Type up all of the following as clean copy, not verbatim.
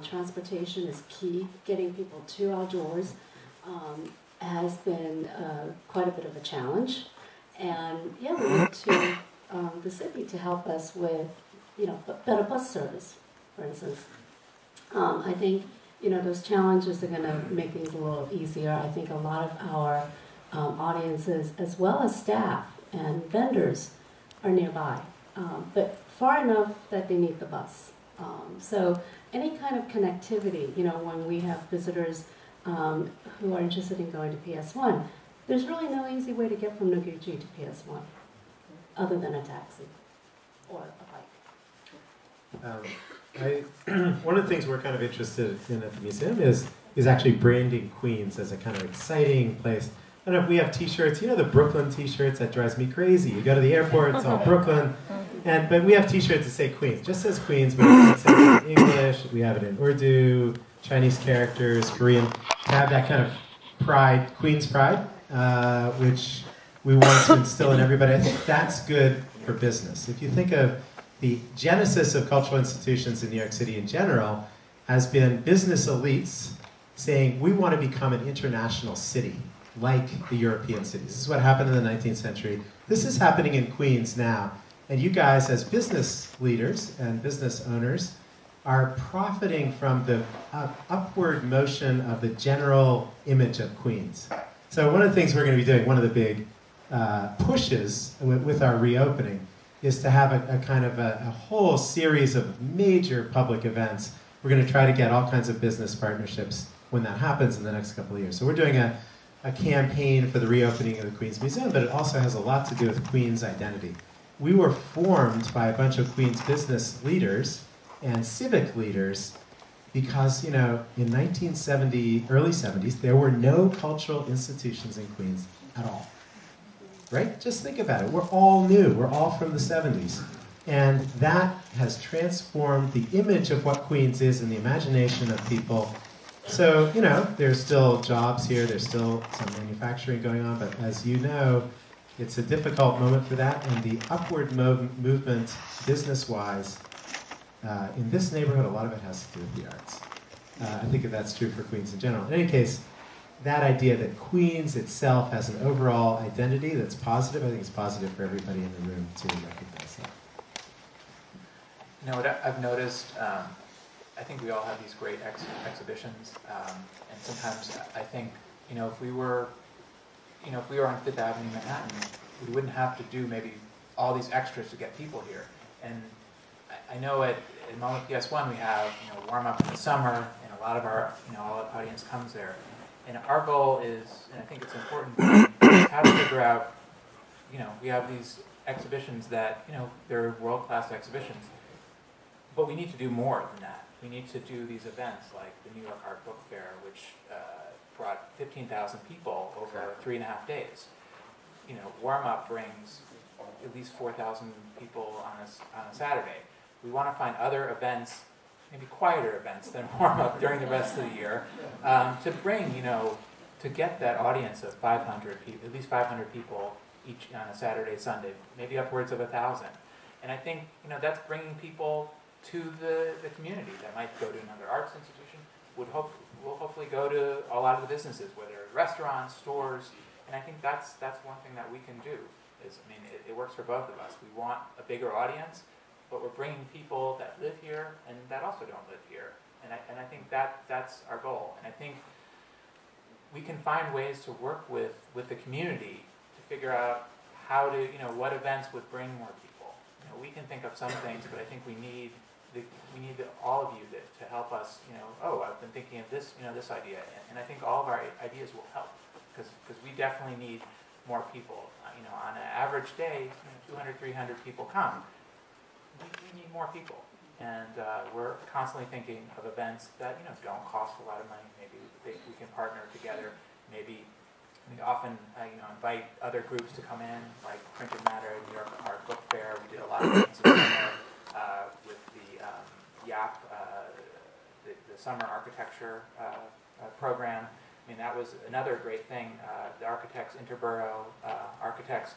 Transportation is key. Getting people to outdoors has been quite a bit of a challenge. And yeah, we went to the city to help us with, better bus service, for instance. I think, those challenges are going to make things a little easier. I think a lot of our audiences, as well as staff and vendors, are nearby, but far enough that they need the bus. So any kind of connectivity, when we have visitors who are interested in going to PS1, there's really no easy way to get from Noguchi to PS1 other than a taxi or a bike. One of the things we're kind of interested in at the museum is actually branding Queens as a kind of exciting place. I don't know if we have T-shirts, the Brooklyn T-shirts, that drives me crazy. You go to the airport, it's all Brooklyn. But we have T-shirts that say Queens, just says Queens, but it says it in English, we have it in Urdu, Chinese characters, Korean, to have that kind of pride, Queens pride, which we want to instill in everybody. I think that's good for business. If you think of the genesis of cultural institutions in New York City in general, has been business elites saying, we want to become an international city, like the European cities. This is what happened in the 19th century. This is happening in Queens now. And you guys, as business leaders and business owners, are profiting from the upward motion of the general image of Queens. So one of the things we're going to be doing, one of the big pushes with our reopening, is to have a kind of a whole series of major public events. We're going to try to get all kinds of business partnerships when that happens in the next couple of years. So we're doing a campaign for the reopening of the Queens Museum, but it also has a lot to do with Queens identity. We were formed by a bunch of Queens business leaders and civic leaders because, in 1970, early 70s, there were no cultural institutions in Queens at all. Right? Just think about it. We're all new. We're all from the 70s. And that has transformed the image of what Queens is in the imagination of people. So, there's still jobs here. There's still some manufacturing going on. But as you know, it's a difficult moment for that, and the upward movement, business-wise, in this neighborhood, a lot of it has to do with the arts. I think that's true for Queens in general. In any case, that idea that Queens itself has an overall identity that's positive, I think it's positive for everybody in the room to recognize that. What I've noticed, I think we all have these great exhibitions, and sometimes I think, if we were on Fifth Avenue, Manhattan, we wouldn't have to do maybe all these extras to get people here. And I know at Moment PS1 we have warm up in the summer, and a lot of our all the audience comes there. And our goal is, and I think it's important, is how to figure out, we have these exhibitions that they're world-class exhibitions, but we need to do more than that. We need to do these events like the New York Art Book Fair, which brought 15,000 people over 3.5 days. Warm-up brings at least 4,000 people on a Saturday. We want to find other events, maybe quieter events than warm-up during the rest of the year, to bring, to get that audience of 500 people, at least 500 people each on a Saturday, Sunday, maybe upwards of 1,000. And I think, that's bringing people to the community that might go to another arts institution, will hopefully go to a lot of the businesses, whether restaurants, stores, and I think that's one thing that we can do. It works for both of us. We want a bigger audience, but we're bringing people that live here and that also don't live here, and I think that's our goal. And I think we can find ways to work with the community to figure out how to, what events would bring more people. We can think of some things, but I think we need all of you to help us. I've been thinking of this, this idea, and I think all of our ideas will help because we definitely need more people. On an average day, 200, 300 people come. We need more people, and we're constantly thinking of events that don't cost a lot of money. Maybe we can partner together. Maybe we often invite other groups to come in, like Printed Matter, New York Art Book Fair. We did a lot of things with the YAP, the summer architecture program. That was another great thing. The architects, Interborough architects,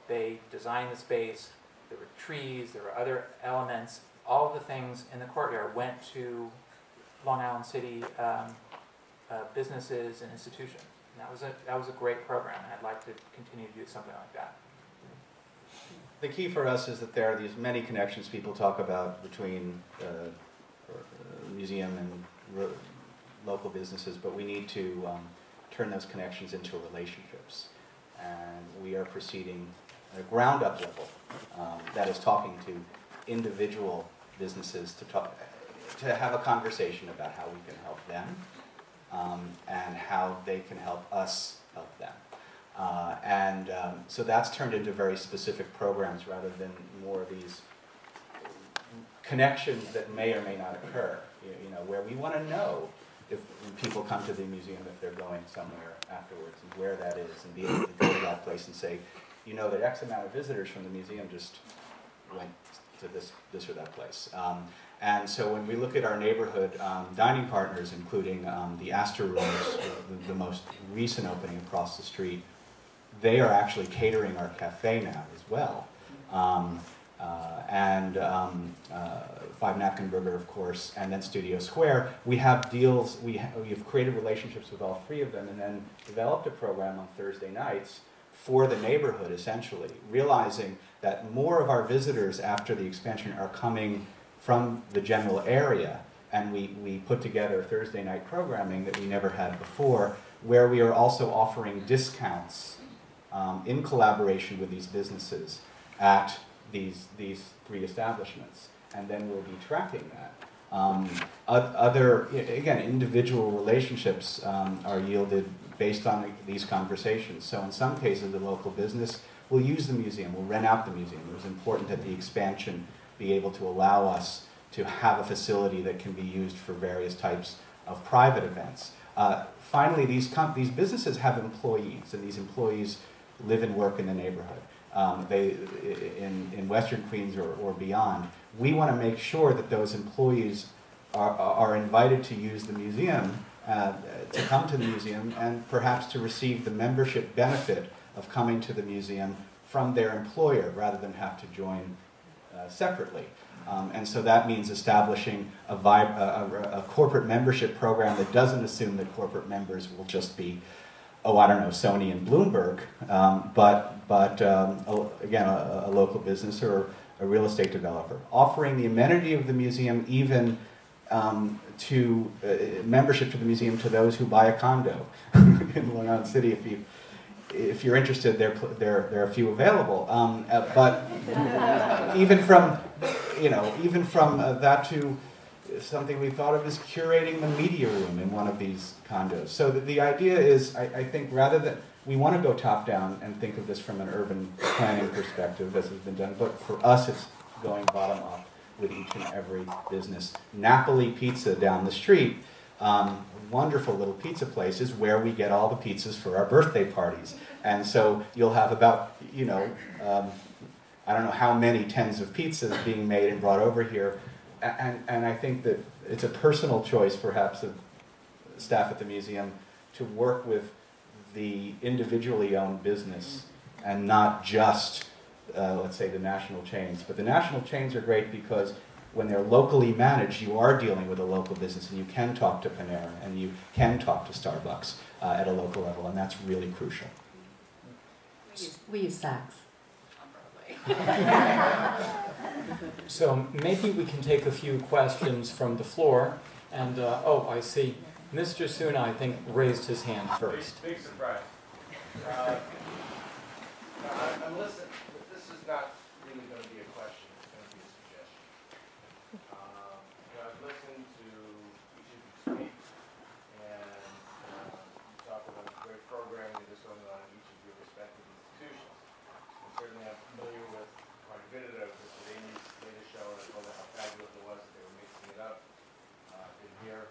they designed the space. There were trees, there were other elements. All of the things in the courtyard went to Long Island City businesses and institutions. And that was a great program, and I'd like to continue to do something like that. The key for us is that there are these many connections people talk about between museum and local businesses, but we need to turn those connections into relationships. And we are proceeding at a ground-up level, that is talking to individual businesses to have a conversation about how we can help them and how they can help us help them. So that's turned into very specific programs rather than more of these connections that may or may not occur, where we want to know if when people come to the museum, if they're going somewhere afterwards and where that is, and be able to go to that place and say, that X amount of visitors from the museum just went to this or that place. And so when we look at our neighborhood dining partners, including the Astor Rooms, the most recent opening across the street, they are actually catering our cafe now as well. Five Napkin Burger, of course, and then Studio Square. We have deals, we've created relationships with all three of them and then developed a program on Thursday nights for the neighborhood, essentially, realizing that more of our visitors after the expansion are coming from the general area, and we put together Thursday night programming that we never had before, where we are also offering discounts in collaboration with these businesses at these three establishments, and then we'll be tracking that. Again, individual relationships are yielded based on these conversations. So in some cases, the local business will use the museum, will rent out the museum. It was important that the expansion be able to allow us to have a facility that can be used for various types of private events. Finally, these businesses have employees, and these employees live and work in the neighborhood. In Western Queens or beyond. We want to make sure that those employees are invited to use the museum, to come to the museum, and perhaps to receive the membership benefit of coming to the museum from their employer rather than have to join separately. And so that means establishing a corporate membership program that doesn't assume that corporate members will just be, Sony and Bloomberg, but again, a local business or a real estate developer. Offering the amenity of the museum even to membership to the museum to those who buy a condo in Long Island City. If you're interested, there are a few available. But even from that to something we thought of as curating the media room in one of these condos. So the idea is, I think, rather than, we want to go top down and think of this from an urban planning perspective, as has been done, but for us it's going bottom up with each and every business. Napoli Pizza down the street, wonderful little pizza place, is where we get all the pizzas for our birthday parties. And so you'll have about, I don't know how many tens of pizzas being made and brought over here. And I think that it's a personal choice, perhaps, of staff at the museum to work with the individually owned business and not just, let's say, the national chains. But the national chains are great because when they're locally managed, you are dealing with a local business, and you can talk to Panera, and you can talk to Starbucks at a local level, and that's really crucial. We use Saks. So maybe we can take a few questions from the floor. And, I see. Mr. Suna, I think, raised his hand first. Big surprise. I'm listening, but this is not really going to be a question. It's going to be a suggestion. I've listened to each of you speak, and you talk about the great programming that is going on in each of your respective institutions. And certainly I'm familiar with quite a bit of those. With Amy's latest show, and I told her how fabulous it was that they were mixing it up. Didn't hear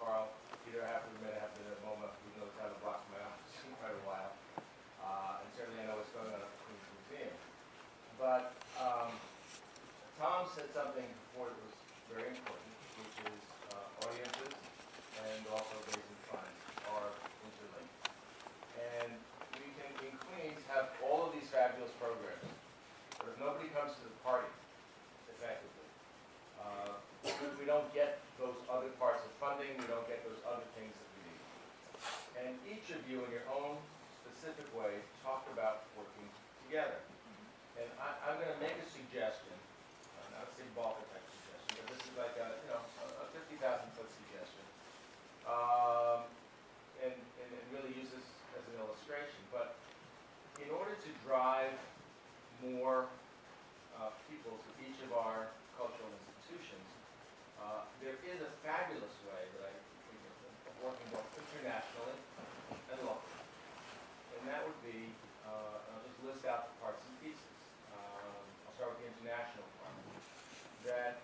Carl. Peter, I have to admit, I have been at a moment, even though it's out of the box of my office in quite a while. And certainly I know what's going on at the Queens Museum. funding, we don't get those other things that we need. And each of you in your own specific way talked about working together. And I'm going to make a suggestion, not a Sig Balker type suggestion, but this is like a 50,000 foot suggestion. And really use this as an illustration. But in order to drive more people to each of our cultural institutions, there is a fabulous way that I think of working both internationally and locally. And that would be, I'll just list out the parts and pieces. I'll start with the international part. That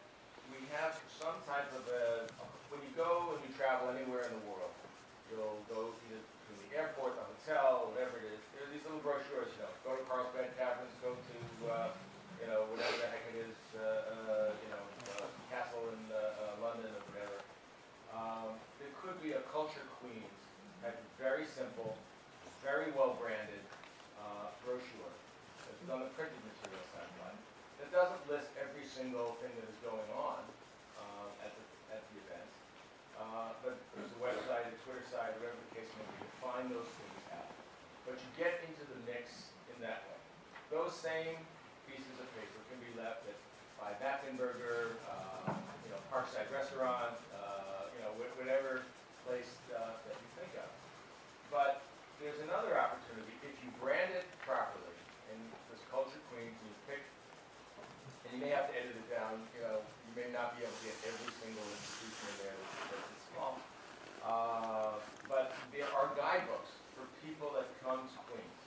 we have some type of when you go and you travel anywhere in the world, you'll go either to the airport, the hotel, whatever it is. There are these little brochures, go to Carlsbad Taverns, go to, whatever the heck it is, Castle in London or whatever. There could be a Culture Queens, type of very simple, very well branded brochure that's on the printed material side, that doesn't list every single thing that is going on at the event. But there's a website, a Twitter site, whatever the case may be, to find those things out. But you get into the mix in that way. Those same pieces of paper can be left by Backenberger, Parkside Restaurant, whatever place that you think of. But there's another opportunity. If you brand it properly, and this Culture Queens, and you pick, and you may have to edit it down, you may not be able to get every single institution in there because it's small. But there are guidebooks for people that come to Queens.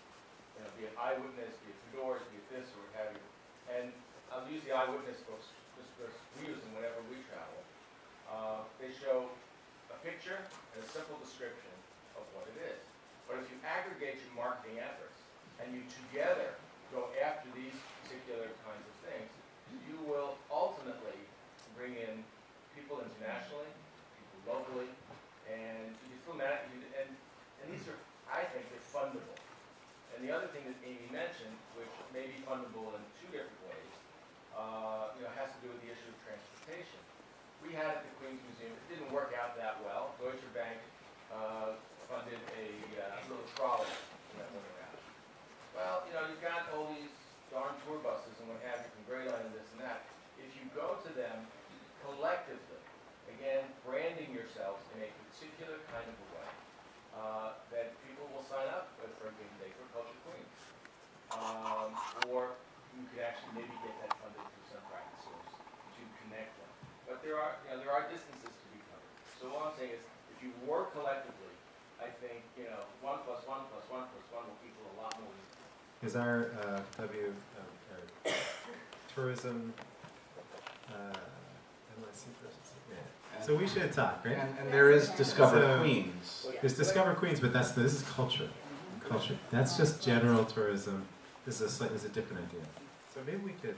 Be it Eyewitness, be it Fedor's, be it this, or what have you. And I'll use the Eyewitness books just because we use them whenever we travel. They show a picture and a simple description of what it is. But if you aggregate your marketing efforts and you together go after these particular kinds of things, you will ultimately bring in people internationally, people locally, and you can still manage. And these are, I think, they're fundable. And the other thing that Amy mentioned, which may be fundable in two different ways, has to do with the issue of transportation. We had at the Queens Museum, it didn't work out that well. Deutsche Bank funded a little trolley that went around. Well, you've got all these darn tour buses and what have you from Grey Line and this and that. If you go to them collectively, again, branding yourselves in a particular kind of a way, that people will sign up for a game day for Culture Queens. Or you could actually maybe get that funded through some private source to connect them. But there are distances to be covered. So all I'm saying is, if you work collectively, I think 1 + 1 + 1 + 1 will equal a lot more. Is our tourism NYC person? Yeah. So we should talk, right? And there is Discover So, Queens. There's Discover Queens, but this is culture. Culture. That's just general tourism. This is a different idea. So maybe we could